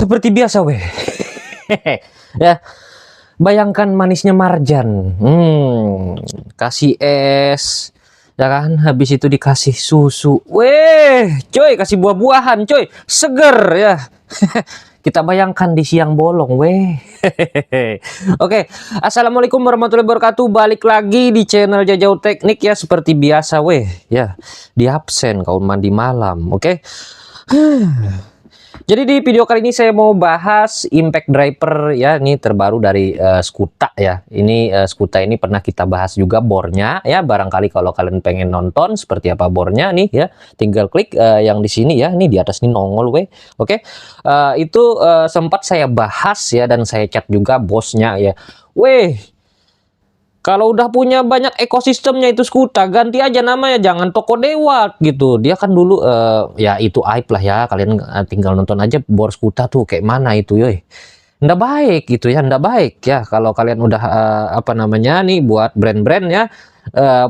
Seperti biasa weh. Ya, bayangkan manisnya marjan. Kasih es, ya kan? Habis itu dikasih susu. Weh, coy, kasih buah-buahan, coy. Seger ya. Kita bayangkan di siang bolong, weh. Oke, assalamualaikum warahmatullahi wabarakatuh. Balik lagi di channel Jajau Teknik ya, seperti biasa, weh. Ya, di absen kau mandi malam, oke? Jadi di video kali ini saya mau bahas impact driver ya, ini terbaru dari Skuta ya. Ini Skuta ini pernah kita bahas juga bornya ya. Barangkali kalau kalian pengen nonton seperti apa bornya nih ya, tinggal klik yang di sini ya. Ini di atas ini nongol weh. Oke. Itu sempat saya bahas ya, dan saya chat juga bosnya ya. Weh, kalau udah punya banyak ekosistemnya itu Skuta, ganti aja namanya, jangan Toko Dewa gitu. Dia kan dulu ya itu aib lah ya. Kalian tinggal nonton aja bor Skuta tuh kayak mana itu, yoi. Nggak baik gitu ya, nggak baik ya. Kalau kalian udah apa namanya nih buat brand-brand ya,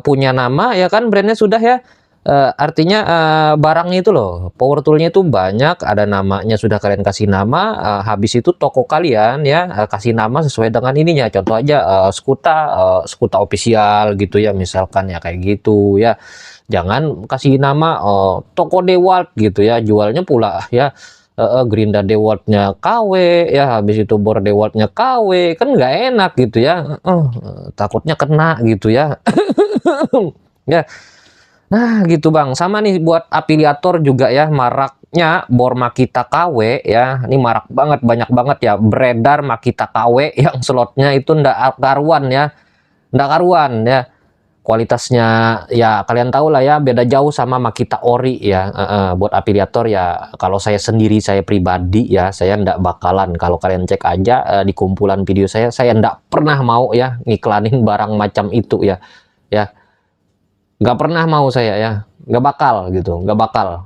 punya nama ya kan, brandnya sudah ya. Artinya barangnya itu loh, power toolnya itu banyak, ada namanya sudah kalian kasih nama, habis itu toko kalian ya kasih nama sesuai dengan ininya. Contoh aja Skuta, Skuta official gitu ya, misalkan ya kayak gitu ya. Jangan kasih nama toko Dewalt gitu ya, jualnya pula ya Gerinda Dewaltnya KW ya, habis itu bor Dewaltnya KW, kan nggak enak gitu ya. Takutnya kena gitu ya. Ya. Nah gitu bang, sama nih buat afiliator juga ya, maraknya bor Makita KW ya, ini marak banget, banyak banget ya beredar Makita KW yang slotnya itu ndak karuan ya, ndak karuan ya, kualitasnya ya kalian tahu lah ya, beda jauh sama Makita Ori ya. Buat afiliator ya, kalau saya sendiri, saya pribadi ya, saya ndak bakalan, kalau kalian cek aja di kumpulan video saya ndak pernah mau ya ngiklanin barang macam itu ya, ya. Nggak pernah mau saya ya, nggak bakal gitu, nggak bakal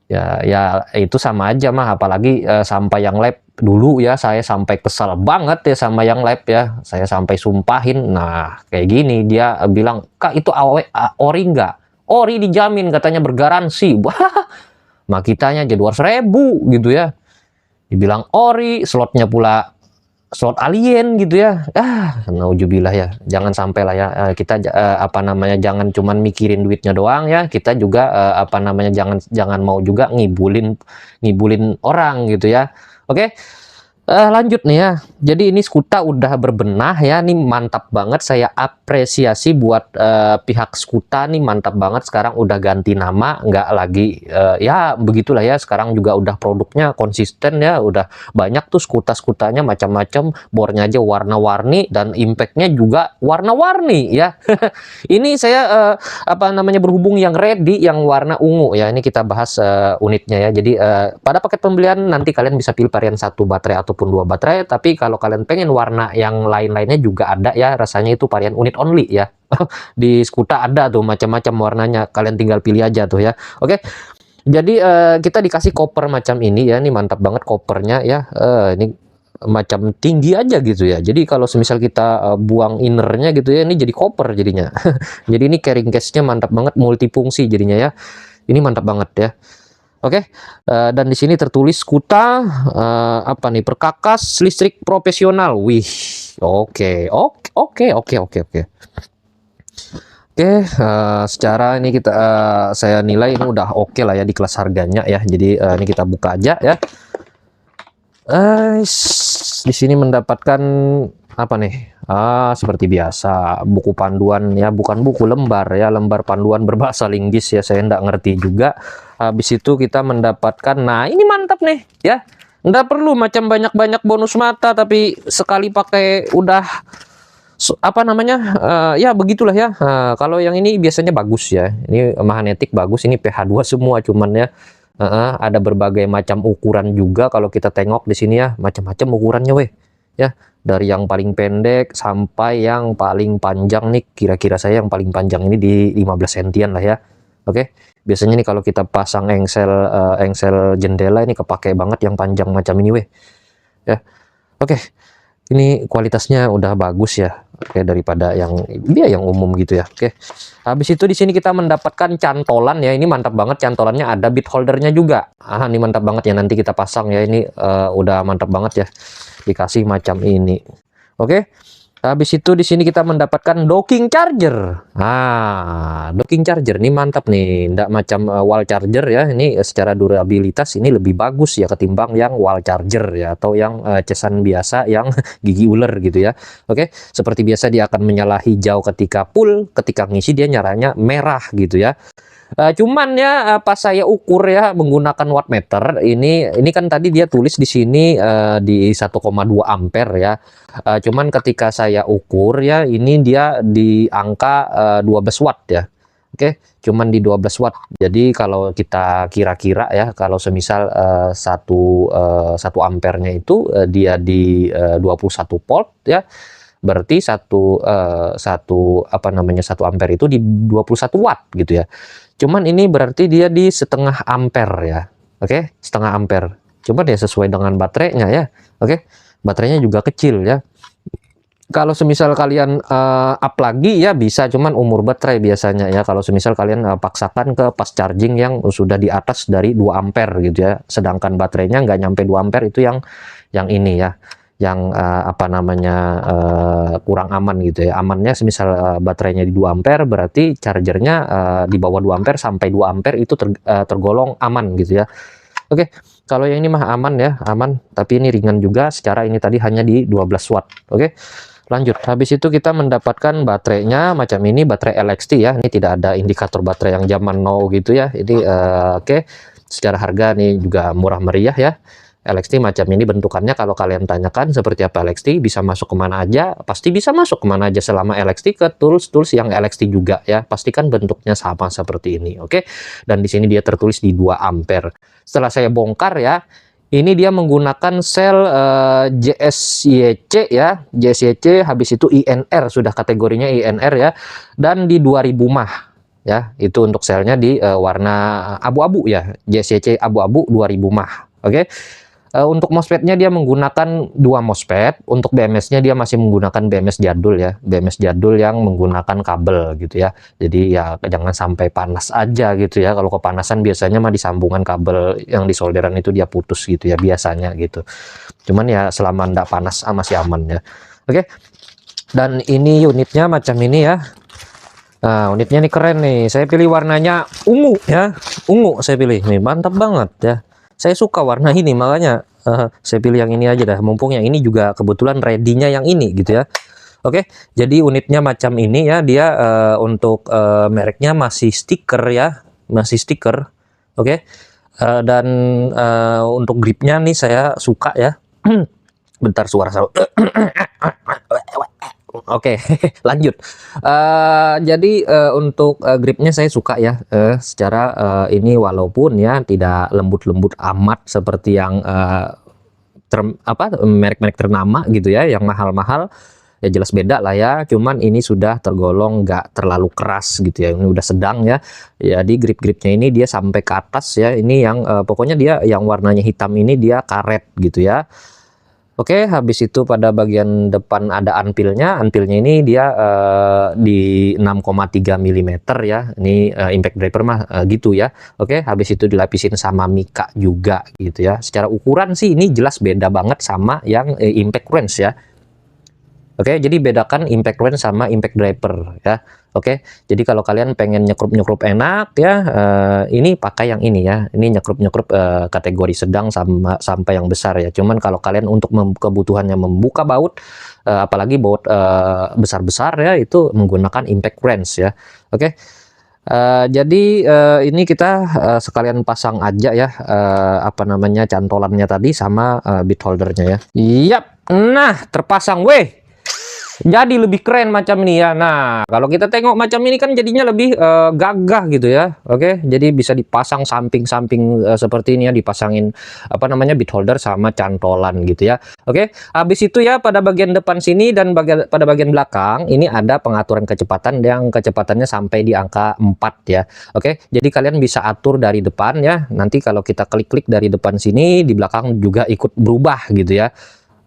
ya itu sama aja mah. Apalagi sampai yang lab dulu ya, saya sampai kesal banget ya sama yang lab ya, saya sampai sumpahin. Nah kayak gini, dia bilang, kak itu ori nggak? Ori dijamin katanya, bergaransi. Wah, makitanya jadi 200.000 gitu ya, dibilang ori, slotnya pula slot alien gitu ya. Nauzubillah ya, jangan sampai lah ya kita apa namanya, jangan cuman mikirin duitnya doang ya, kita juga apa namanya, jangan mau juga ngibulin orang gitu ya. Oke. Lanjut nih ya, jadi ini Skuta udah berbenah ya, ini mantap banget, saya apresiasi buat pihak Skuta nih, mantap banget. Sekarang udah ganti nama, nggak lagi ya begitulah ya, sekarang juga udah produknya konsisten ya, udah banyak tuh Skuta-Skutanya macam-macam, bornya aja warna-warni dan impactnya juga warna-warni ya. Ini saya apa namanya, berhubung yang ready yang warna ungu ya, ini kita bahas unitnya ya. Jadi pada paket pembelian nanti kalian bisa pilih varian 1 baterai ataupun 2 baterai, tapi kalau kalian pengen warna yang lain-lainnya juga ada ya, rasanya itu varian unit only ya. Di Skuta ada tuh macam-macam warnanya, kalian tinggal pilih aja tuh ya. Oke. Jadi kita dikasih koper macam ini ya, ini mantap banget kopernya ya. Ini macam tinggi aja gitu ya, jadi kalau semisal kita buang innernya gitu ya, ini jadi koper jadinya. Jadi ini carrying case-nya mantap banget, multifungsi jadinya ya, ini mantap banget ya. Oke. Dan di sini tertulis Skuta apa nih, perkakas listrik profesional. Wih, oke. Secara ini kita saya nilai ini udah oke lah ya di kelas harganya ya. Jadi ini kita buka aja ya. Di sini mendapatkan apa nih? Seperti biasa buku panduan ya, bukan buku, lembar ya, lembar panduan berbahasa Inggris ya, saya nggak ngerti juga. Habis itu kita mendapatkan, nah ini mantap nih ya, nggak perlu macam banyak-banyak bonus mata, tapi sekali pakai udah apa namanya ya begitulah ya. Kalau yang ini biasanya bagus ya, ini magnetik bagus, ini PH2 semua, cuman ya ada berbagai macam ukuran juga. Kalau kita tengok di sini ya, macam-macam ukurannya weh ya, dari yang paling pendek sampai yang paling panjang nih. Kira-kira saya yang paling panjang ini di 15 sentian lah ya. Oke. Biasanya nih kalau kita pasang engsel jendela ini kepake banget yang panjang macam ini weh ya. Oke. Ini kualitasnya udah bagus ya. Oke, daripada yang dia yang umum gitu ya. Oke. Habis itu di sini kita mendapatkan cantolan ya. Ini mantap banget cantolannya, ada bit holdernya juga. Ah, ini mantap banget ya, nanti kita pasang ya. Ini udah mantap banget ya. Dikasih macam ini. Oke. Habis itu di sini kita mendapatkan docking charger. Nah, docking charger ini mantap nih, ndak macam wall charger ya. Ini secara durabilitas ini lebih bagus ya ketimbang yang wall charger ya, atau yang casan biasa yang gigi ular gitu ya. Oke, seperti biasa dia akan menyala hijau ketika full, ketika ngisi dia nyaranya merah gitu ya. Cuman ya pas saya ukur ya menggunakan wattmeter ini kan tadi dia tulis di sini di 1,2 ampere ya. Cuman ketika saya ukur ya ini dia di angka 12 watt ya. Oke, cuman di 12 watt. Jadi kalau kita kira-kira ya, kalau semisal satu ampernya itu dia di 21 volt ya, berarti satu ampere itu di 21 watt gitu ya. Cuman ini berarti dia di setengah ampere ya. Oke, setengah ampere. Cuman ya sesuai dengan baterainya ya. Oke, baterainya juga kecil ya. Kalau semisal kalian up lagi ya bisa, cuman umur baterai biasanya ya. Kalau semisal kalian paksakan ke fast charging yang sudah di atas dari 2 ampere gitu ya. Sedangkan baterainya nggak nyampe 2 ampere, itu yang ini ya. Yang kurang aman gitu ya. Amannya semisal baterainya di 2 ampere, berarti chargernya di bawah 2 ampere sampai 2 ampere itu tergolong aman gitu ya. Oke, kalau yang ini mah aman ya, aman, tapi ini ringan juga, secara ini tadi hanya di 12 watt. Oke, lanjut. Habis itu kita mendapatkan baterainya macam ini, baterai LXT ya. Ini tidak ada indikator baterai yang zaman now gitu ya. Ini oke, secara harga nih juga murah meriah ya. LXT macam ini bentukannya, kalau kalian tanyakan seperti apa LXT, bisa masuk kemana aja, pasti bisa masuk kemana aja selama LXT ke tools yang LXT juga ya, pastikan bentuknya sama seperti ini. Oke, dan di sini dia tertulis di 2 ampere. Setelah saya bongkar ya, ini dia menggunakan sel JSYC ya, JSYC, habis itu INR, sudah kategorinya INR ya, dan di 2000 mah ya, itu untuk selnya di warna abu-abu ya, JSYC abu-abu 2000 mah. Oke. Untuk MOSFET-nya dia menggunakan 2 MOSFET, untuk BMS-nya dia masih menggunakan BMS jadul ya, BMS jadul yang menggunakan kabel gitu ya. Jadi ya jangan sampai panas aja gitu ya. Kalau kepanasan biasanya mah di sambungan kabel yang di solderan itu dia putus gitu ya biasanya gitu. Cuman ya selama ndak panas masih aman ya. Oke. Dan ini unitnya macam ini ya. Nah, unitnya ini keren nih. Saya pilih warnanya ungu ya. Ungu saya pilih nih, mantap banget ya. Saya suka warna ini, makanya saya pilih yang ini aja dah. Mumpung yang ini juga kebetulan ready-nya yang ini gitu ya. Oke, jadi unitnya macam ini ya. Dia untuk mereknya masih stiker ya, masih stiker. Oke, dan untuk gripnya nih saya suka ya. Bentar, suara saya. Oke, lanjut. Jadi untuk gripnya saya suka ya. Secara ini walaupun ya tidak lembut-lembut amat seperti yang merek-merek ternama gitu ya, yang mahal-mahal, ya jelas beda lah ya. Cuman ini sudah tergolong nggak terlalu keras gitu ya. Ini udah sedang ya. Jadi grip-gripnya ini dia sampai ke atas ya. Ini yang pokoknya dia yang warnanya hitam ini dia karet gitu ya. Oke, habis itu pada bagian depan ada anpilnya. Anpilnya ini dia di 6,3 mm ya. Ini impact driver mah gitu ya. Oke, habis itu dilapisin sama mika juga gitu ya. Secara ukuran sih ini jelas beda banget sama yang impact wrench ya. Oke, jadi bedakan impact wrench sama impact driver ya. Oke, jadi kalau kalian pengen nyekrup-nyekrup enak ya, ini pakai yang ini ya. Ini nyekrup-nyekrup kategori sedang sama sampai yang besar ya. Cuman kalau kalian untuk kebutuhannya membuka baut, apalagi baut besar-besar ya, itu menggunakan impact wrench ya. Oke. Jadi ini kita sekalian pasang aja ya, cantolannya tadi sama bit holdernya ya. Yap, nah terpasang weh. Jadi lebih keren macam ini ya. Nah, kalau kita tengok macam ini kan jadinya lebih gagah gitu ya. Oke, jadi bisa dipasang samping-samping seperti ini ya, dipasangin bit holder sama cantolan gitu ya. Oke, habis itu ya pada bagian depan sini dan pada bagian belakang ini ada pengaturan kecepatan yang kecepatannya sampai di angka 4 ya. Oke, jadi kalian bisa atur dari depan ya. Nanti kalau kita klik-klik dari depan sini, di belakang juga ikut berubah gitu ya.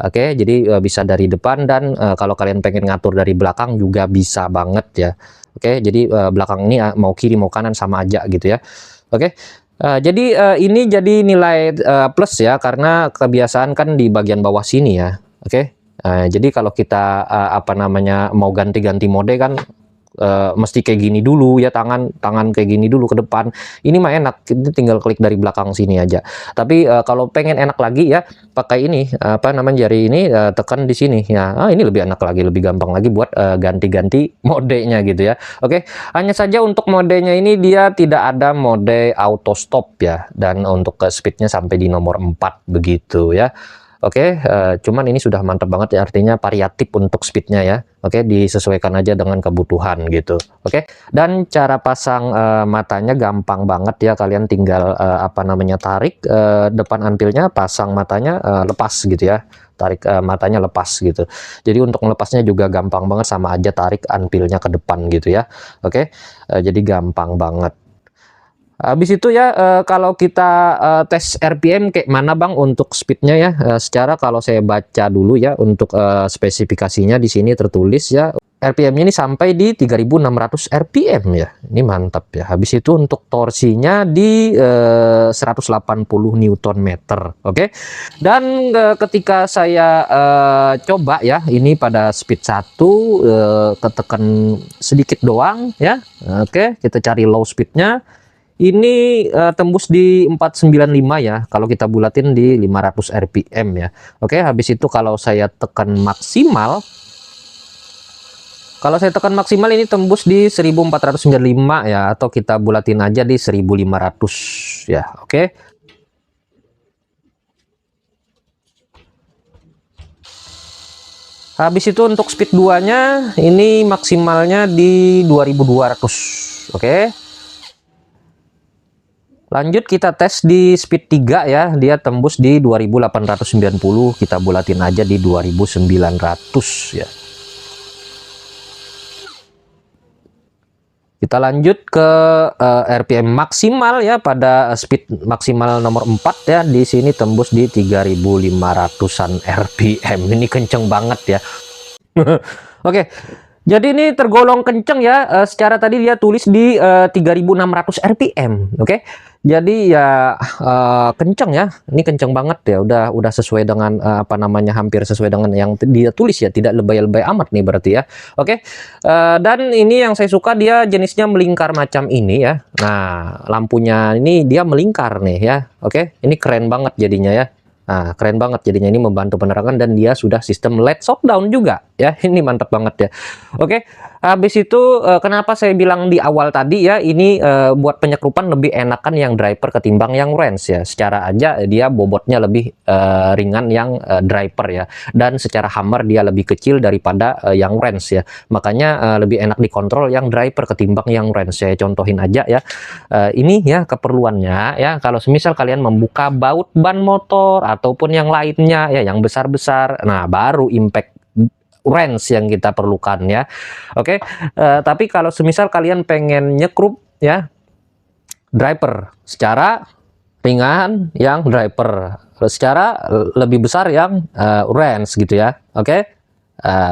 Oke, jadi bisa dari depan dan kalau kalian pengen ngatur dari belakang juga bisa banget ya. Oke, jadi belakang ini mau kiri mau kanan sama aja gitu ya. Oke. Jadi ini jadi nilai plus ya karena kebiasaan kan di bagian bawah sini ya. Oke. Jadi kalau kita apa namanya mau ganti-ganti mode kan mesti kayak gini dulu ya, tangan kayak gini dulu ke depan. Ini mah enak, kita tinggal klik dari belakang sini aja. Tapi kalau pengen enak lagi ya pakai ini apa namanya jari ini tekan di sini ya. Ini lebih enak lagi, lebih gampang lagi buat ganti-ganti modenya gitu ya. Oke, hanya saja untuk modenya ini dia tidak ada mode auto stop ya, dan untuk speednya sampai di nomor 4 begitu ya. Oke, cuman ini sudah mantap banget ya, artinya variatif untuk speednya ya. Oke, disesuaikan aja dengan kebutuhan gitu. Oke, dan cara pasang matanya gampang banget ya, kalian tinggal apa namanya tarik depan anpilnya, pasang matanya, lepas gitu ya. Tarik matanya lepas gitu. Jadi untuk melepasnya juga gampang banget, sama aja tarik anpilnya ke depan gitu ya. Oke, jadi gampang banget. Habis itu ya kalau kita tes RPM kayak mana Bang untuk speednya ya, secara kalau saya baca dulu ya untuk spesifikasinya di sini tertulis ya RPM-nya ini sampai di 3600 RPM ya. Ini mantap ya. Habis itu untuk torsinya di 180 Newton meter. Oke. Dan ketika saya coba ya ini pada speed 1 ketekan sedikit doang ya. Oke, kita cari low speednya. Ini tembus di 495 ya, kalau kita bulatin di 500 RPM ya. Oke, habis itu kalau saya tekan maksimal, ini tembus di 1495 ya, atau kita bulatin aja di 1500 ya. Oke. Habis itu untuk speed 2-nya ini maksimalnya di 2200. Oke. Lanjut kita tes di speed 3 ya, dia tembus di 2890, kita bulatin aja di 2900 ya. Kita lanjut ke RPM maksimal ya, pada speed maksimal nomor 4 ya, di sini tembus di 3500-an RPM. Ini kenceng banget ya. Oke. Jadi ini tergolong kenceng ya, secara tadi dia tulis di 3600 RPM, oke. Jadi ya kenceng ya, ini kenceng banget ya, udah sesuai dengan apa namanya, hampir sesuai dengan yang dia tulis ya, tidak lebay-lebay amat nih berarti ya, oke. Dan ini yang saya suka, dia jenisnya melingkar macam ini ya. Nah, lampunya ini dia melingkar nih ya, oke. Ini keren banget jadinya ya. Nah, keren banget jadinya, ini membantu penerangan dan dia sudah sistem LED shutdown juga ya. Ini mantap banget ya. Oke, habis itu kenapa saya bilang di awal tadi ya, ini buat penyekrupan lebih enakan yang driver ketimbang yang range ya. Secara aja dia bobotnya lebih ringan yang driver ya, dan secara hammer dia lebih kecil daripada yang range ya. Makanya lebih enak dikontrol yang driver ketimbang yang range. Saya contohin aja ya. Ini ya keperluannya ya, kalau semisal kalian membuka baut ban motor ataupun yang lainnya ya, yang besar-besar, nah baru impact range yang kita perlukan ya. Oke. Tapi kalau semisal kalian pengen nyekrup ya driver secara ringan yang driver, secara lebih besar yang range gitu ya. Oke.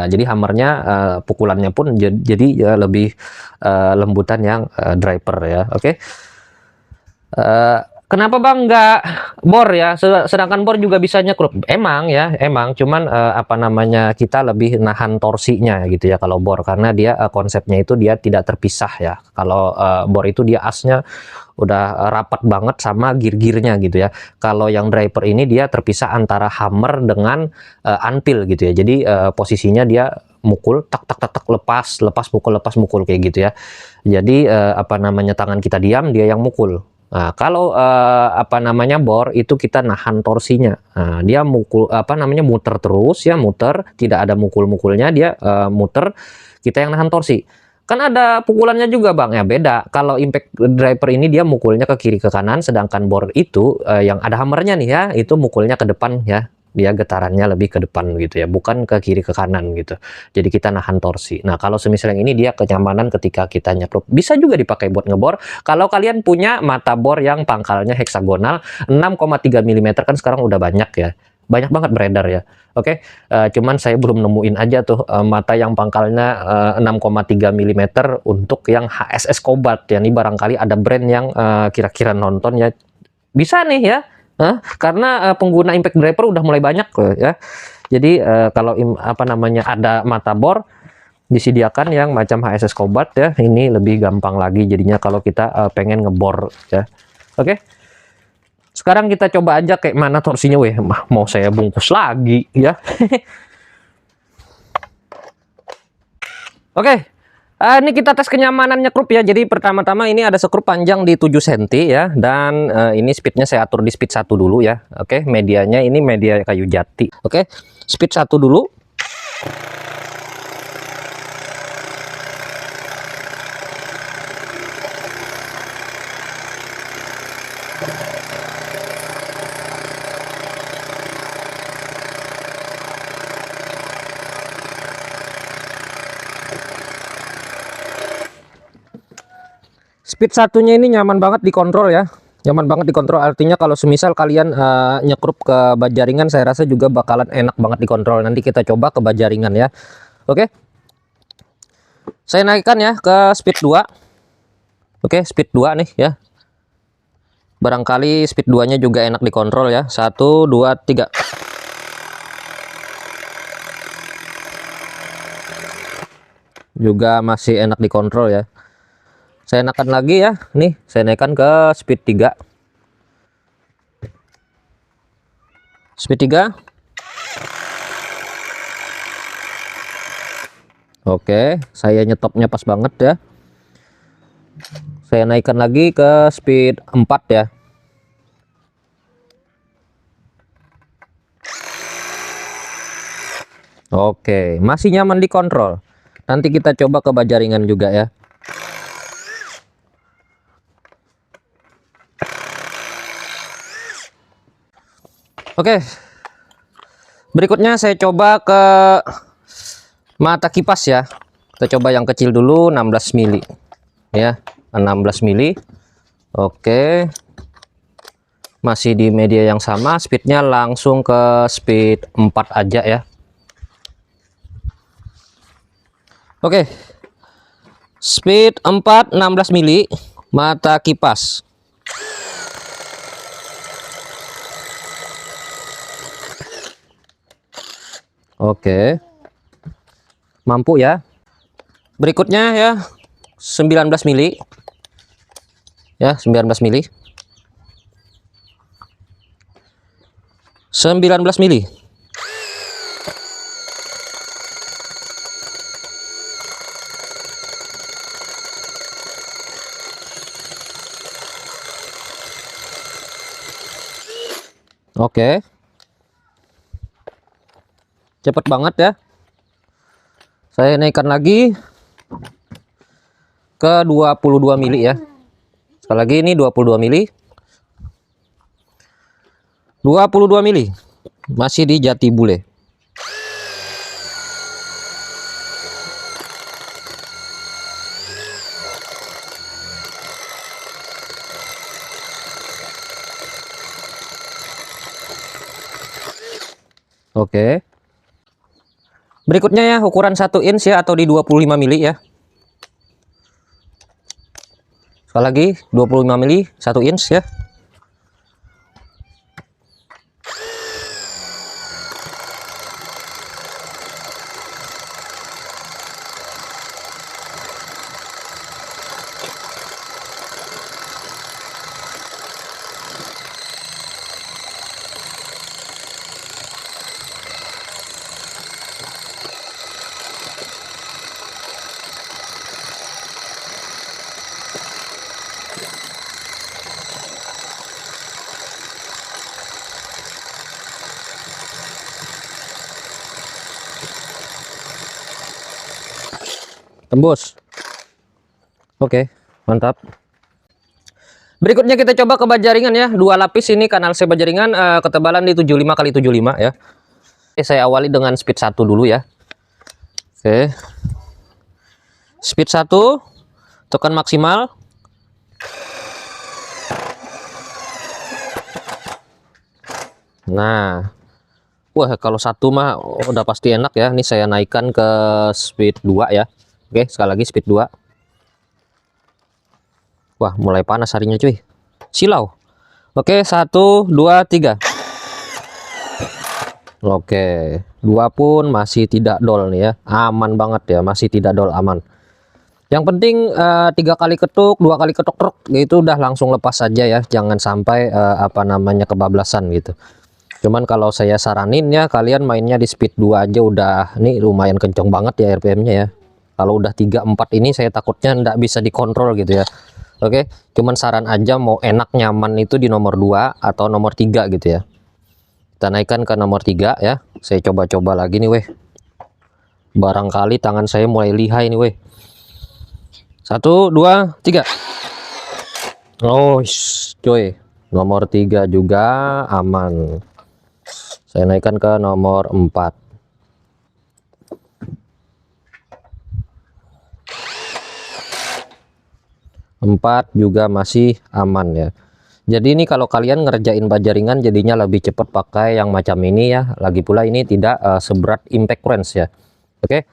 Jadi hammernya pukulannya pun jadi lebih lembutan yang driver ya. Oke. Kenapa Bang nggak bor ya? Sedangkan bor juga bisa nyekrup. Emang ya, emang. Cuman apa namanya, kita lebih nahan torsinya gitu ya kalau bor, karena dia konsepnya itu dia tidak terpisah ya. Kalau bor itu dia asnya udah rapat banget sama gear-gearnya gitu ya. Kalau yang driver ini dia terpisah antara hammer dengan anvil gitu ya. Jadi posisinya dia mukul tak tak tak tak, lepas mukul kayak gitu ya. Jadi apa namanya, tangan kita diam, dia yang mukul. Nah, kalau apa namanya bor itu kita nahan torsinya. Nah, dia mukul apa namanya, muter terus ya, muter, tidak ada mukul-mukulnya, dia muter, kita yang nahan torsi. Kan ada pukulannya juga Bang ya, beda. Kalau impact driver ini dia mukulnya ke kiri ke kanan, sedangkan bor itu yang ada hammernya nih ya, itu mukulnya ke depan ya. Dia getarannya lebih ke depan gitu ya, bukan ke kiri ke kanan gitu. Jadi kita nahan torsi. Nah, kalau semisal yang ini dia kenyamanan ketika kita nyeprup. Bisa juga dipakai buat ngebor. Kalau kalian punya mata bor yang pangkalnya heksagonal 6,3 mm, kan sekarang udah banyak ya. banyak banget beredar ya. Oke, cuman saya belum nemuin aja tuh mata yang pangkalnya 6,3 mm untuk yang HSS Cobalt ya. Ini barangkali ada brand yang kira-kira nonton ya, bisa nih ya. Karena pengguna impact driver udah mulai banyak loh ya. Jadi kalau apa namanya ada mata bor disediakan yang macam HSS Cobalt ya, ini lebih gampang lagi jadinya kalau kita pengen ngebor ya. Oke. Sekarang kita coba aja kayak mana torsinya, weh. Mau saya bungkus lagi ya. Oke. Ini kita tes kenyamanan nyekrup ya. Jadi pertama-tama ini ada sekrup panjang di 7 cm ya. Dan ini speednya saya atur di speed 1 dulu ya. Oke, medianya ini media kayu jati. Oke, speed 1 dulu. Speed satunya ini nyaman banget dikontrol ya, nyaman banget dikontrol, artinya kalau semisal kalian nyekrup ke bajaringan, saya rasa juga bakalan enak banget dikontrol. Nanti kita coba ke bajaringan ya. Oke, saya naikkan ya ke speed 2. Oke, speed 2 nih ya, barangkali speed 2 nya juga enak dikontrol ya. 1 2 3. Juga masih enak dikontrol ya. Saya naikkan lagi ya, nih saya naikkan ke speed 3. Speed 3. Oke, saya nyetopnya pas banget ya. Saya naikkan lagi ke speed 4 ya. Oke, masih nyaman dikontrol. Nanti kita coba ke bajaringan juga ya. Oke, berikutnya saya coba ke mata kipas ya. Kita coba yang kecil dulu, 16 mili ya, 16 mili. Oke, masih di media yang sama, speednya langsung ke speed 4 aja ya. Oke, speed 4 16 mili mata kipas. Oke, mampu ya. Berikutnya ya 19 mili ya, 19 mili 19 mili. Oke, cepet banget ya. Saya naikkan lagi ke 22 mili ya. Sekali lagi ini 22 mili. 22 mili. Masih di jati bule. Oke. Berikutnya ya ukuran 1 inch ya, atau di 25 mili ya. Sekali lagi 25 mili 1 inch ya. Tembus. Oke, mantap. Berikutnya kita coba ke bajaringan ya, 2 lapis ini kanal C bajaringan, ketebalan di 75 kali 75 ya. Oke, saya awali dengan speed 1 dulu ya. Oke, speed 1, tekan maksimal. Nah, Wah, kalau satu mah udah pasti enak ya. Ini saya naikkan ke speed 2 ya. Oke, sekali lagi speed 2. Wah, mulai panas harinya cuy. Silau. Oke, 1 2 3. Oke, 2 pun masih tidak dol nih ya. Aman banget ya, masih tidak dol, aman. Yang penting 3 kali ketuk, 2 kali ketuk truk gitu udah langsung lepas saja ya. Jangan sampai apa namanya kebablasan gitu. Cuman kalau saya saranin ya kalian mainnya di speed 2 aja udah, nih lumayan kenceng banget ya RPM-nya ya. Kalau udah 3 4 ini saya takutnya nggak bisa dikontrol gitu ya. Oke, cuman saran aja mau enak nyaman itu di nomor 2 atau nomor 3 gitu ya. Kita naikkan ke nomor 3 ya. Saya coba-coba lagi nih weh. Barangkali tangan saya mulai lihai nih weh. 1 2 3. Oh coy, nomor 3 juga aman. Saya naikkan ke nomor 4. Juga masih aman ya. Jadi ini kalau kalian ngerjain bajaringan jadinya lebih cepat pakai yang macam ini ya. Lagi pula ini tidak seberat impact wrench ya. Oke.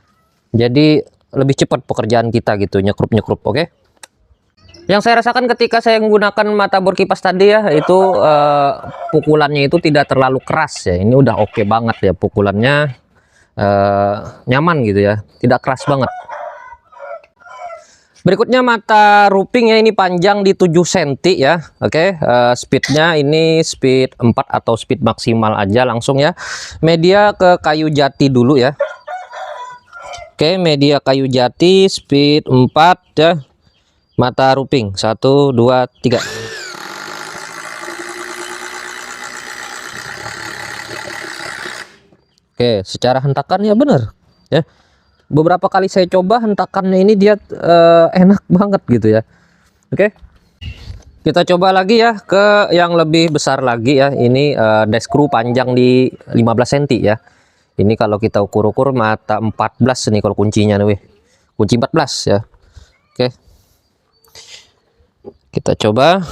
Jadi lebih cepat pekerjaan kita gitu, nyekrup-nyekrup, oke. Yang saya rasakan ketika saya menggunakan mata bor kipas tadi ya, itu pukulannya itu tidak terlalu keras ya. Ini udah oke banget ya pukulannya, nyaman gitu ya, tidak keras banget. Berikutnya mata ruping ya, ini panjang di 7 cm ya. Oke, speednya ini speed 4 atau speed maksimal aja langsung ya. Media ke kayu jati dulu ya. Oke, media kayu jati speed 4 ya. Mata ruping 1 2 3. Oke, secara hentakan ya bener ya. Beberapa kali saya coba hentakannya ini dia enak banget gitu ya. Oke, kita coba lagi ya ke yang lebih besar lagi ya. Ini desk screw panjang di 15 cm ya. Ini kalau kita ukur-ukur mata 14 nih kalau kuncinya nih, kunci 14 ya. Oke, kita coba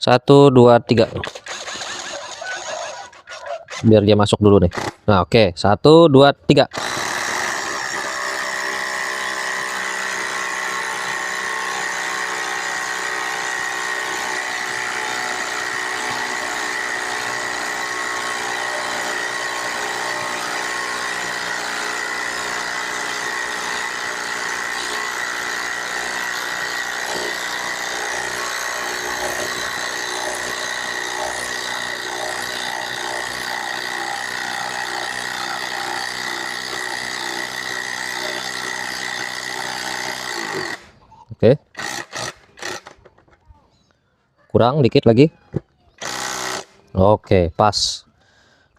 1 2 3 biar dia masuk dulu nih. Nah oke, 1 2 3. Oke, kurang dikit lagi. Oke, pas.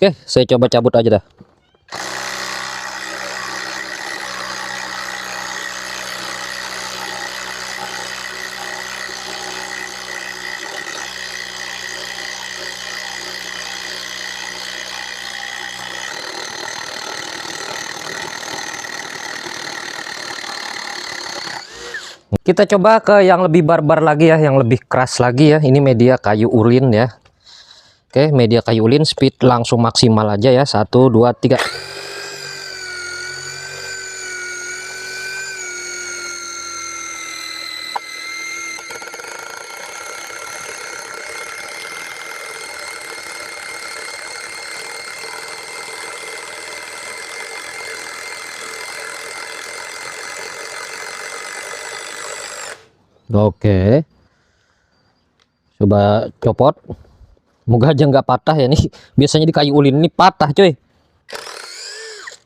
Oke, saya coba cabut aja dah. Kita coba ke yang lebih barbar lagi ya, yang lebih keras lagi ya. Ini media kayu ulin ya. Oke, media kayu ulin speed langsung maksimal aja ya. 1 2 3. Oke, coba copot. Moga aja nggak patah ya nih. Biasanya di kayu ulin ini patah cuy.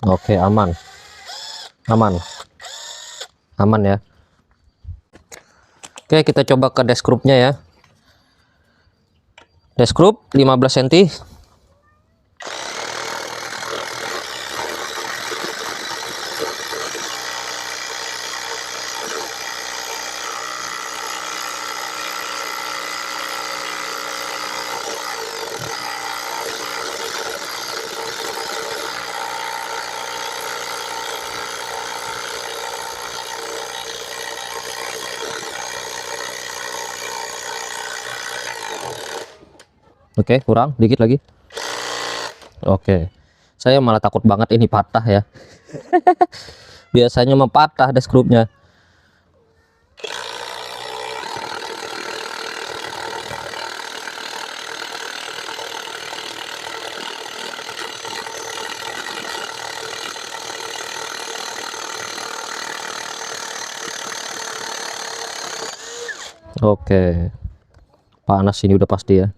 Oke, aman, aman, aman ya. Oke, kita coba ke desk screw-nya ya. Desk screw 15 cm. Oke, kurang dikit lagi. Oke, saya malah takut banget ini patah ya. Biasanya mah patah ada skrupnya. Oke, panas ini udah pasti ya.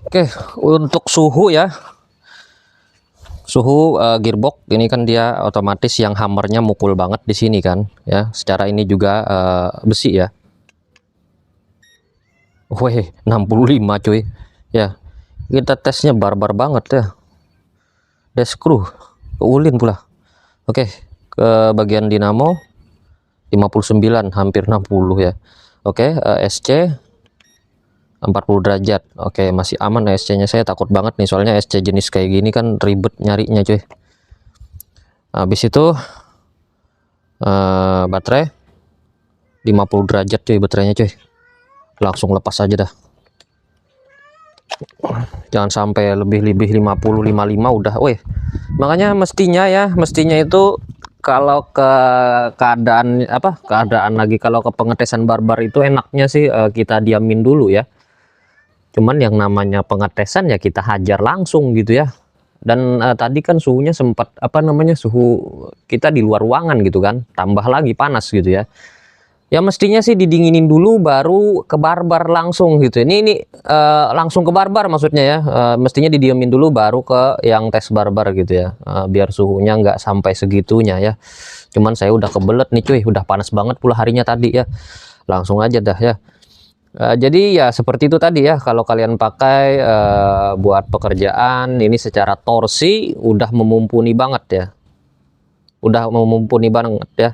Oke, untuk suhu ya, suhu gearbox ini kan dia otomatis yang hammernya mukul banget di sini kan ya. Secara ini juga besi ya. Wih, 65 cuy ya. Kita tesnya barbar banget ya. Ada screw keulin pula. Oke, ke bagian dinamo 59 hampir 60 ya. Oke, SC 40 derajat. Oke, masih aman SC nya. Saya takut banget nih soalnya SC jenis kayak gini kan ribet nyarinya cuy. Habis itu baterai 50 derajat cuy baterainya cuy. Langsung lepas aja dah. Jangan sampai lebih 50 55 udah. Weh, makanya mestinya itu kalau ke keadaan lagi, kalau ke pengetesan barbar itu enaknya sih kita diamin dulu ya. Cuman yang namanya pengetesan ya kita hajar langsung gitu ya. Dan tadi kan suhunya sempat suhu kita di luar ruangan gitu kan, tambah lagi panas gitu ya. Ya mestinya sih didinginin dulu baru ke barbar langsung gitu. Ini langsung ke barbar maksudnya ya. Mestinya didiemin dulu baru ke yang tes barbar gitu ya. Biar suhunya nggak sampai segitunya ya. Cuman saya udah kebelet nih cuy, udah panas banget pula harinya tadi ya. Langsung aja dah ya. Jadi ya seperti itu tadi ya, kalau kalian pakai buat pekerjaan ini secara torsi udah memumpuni banget ya. Udah memumpuni banget ya.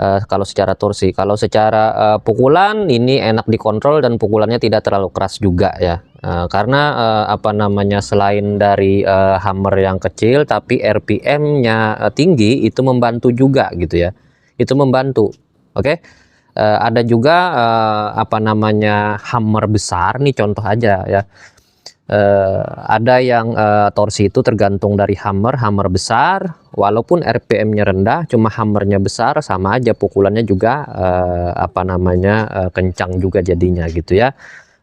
Kalau secara torsi, kalau secara pukulan ini enak dikontrol dan pukulannya tidak terlalu keras juga ya. Karena selain dari hammer yang kecil tapi RPM-nya tinggi, itu membantu juga gitu ya. Itu membantu. Oke. Ada juga hammer besar nih, contoh aja ya. Ada yang torsi itu tergantung dari hammer besar, walaupun RPM-nya rendah, cuma hammernya besar sama aja pukulannya juga kencang juga jadinya gitu ya.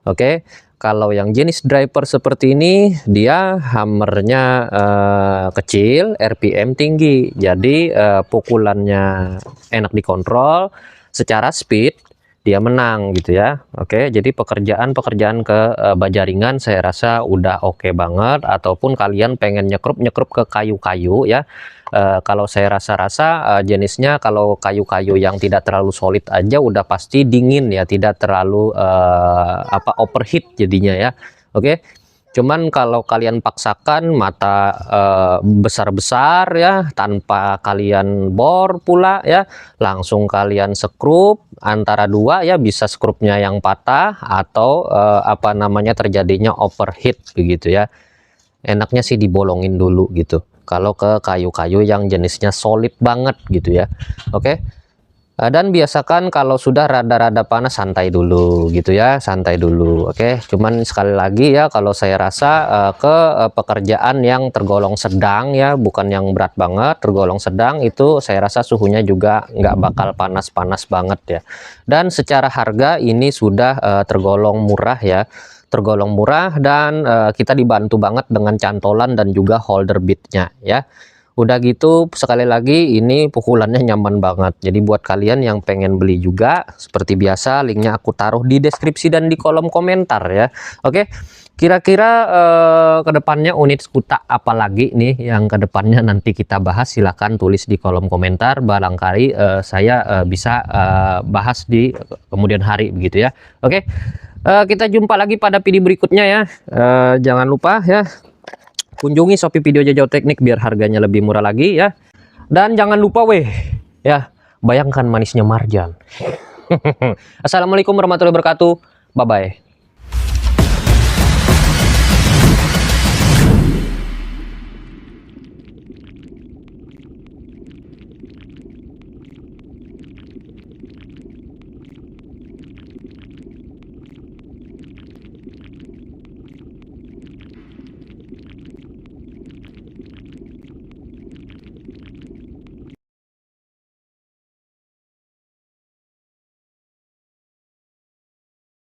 Oke, kalau yang jenis driver seperti ini dia hammernya kecil, RPM tinggi, jadi pukulannya enak dikontrol, secara speed dia menang gitu ya. Oke, jadi pekerjaan ke baja ringan saya rasa udah oke banget. Ataupun kalian pengen nyekrup ke kayu-kayu ya, kalau saya rasa jenisnya kalau kayu-kayu yang tidak terlalu solid aja udah pasti dingin ya, tidak terlalu overheat jadinya ya. Oke, cuman kalau kalian paksakan mata besar-besar ya, tanpa kalian bor pula ya, langsung kalian skrup antara dua ya, bisa skrupnya yang patah atau terjadinya overheat begitu ya. Enaknya sih dibolongin dulu gitu kalau ke kayu-kayu yang jenisnya solid banget gitu ya. Oke. Dan biasakan kalau sudah rada-rada panas santai dulu gitu ya, santai dulu. Oke, cuman sekali lagi ya, kalau saya rasa pekerjaan yang tergolong sedang ya, bukan yang berat banget, tergolong sedang, itu saya rasa suhunya juga nggak bakal panas-panas banget ya. Dan secara harga ini sudah tergolong murah ya, tergolong murah, dan kita dibantu banget dengan cantolan dan juga holder bitnya ya. Udah gitu, sekali lagi ini pukulannya nyaman banget. Jadi buat kalian yang pengen beli juga, seperti biasa linknya aku taruh di deskripsi dan di kolom komentar ya. Oke, kira-kira kedepannya unit skuta apalagi nih yang kedepannya nanti kita bahas, silahkan tulis di kolom komentar. Barangkali saya bisa bahas di kemudian hari begitu ya. Oke, kita jumpa lagi pada video berikutnya ya. Jangan lupa ya, kunjungi Shopee Video Jauh Teknik biar harganya lebih murah lagi ya. Dan jangan lupa ya, bayangkan manisnya marjan. Assalamualaikum warahmatullahi wabarakatuh. Bye bye.